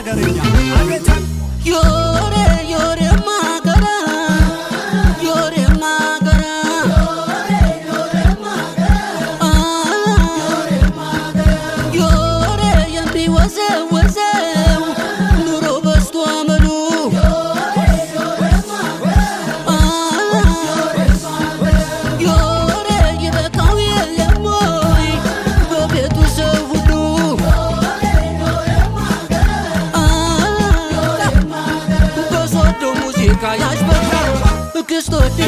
አገርኛ አቤት ዮሬ ዮሬ ማገራ ዮሬ ማገራ ዮሬ የሚወዘወዘው ኑሮ በስቶ አመሉ ዮሬ ይበቃው የለም ወይ በቤቱ ሰው ሁሉ በሶዶ ሙዚቃ ያሽበራል ክስቶቲ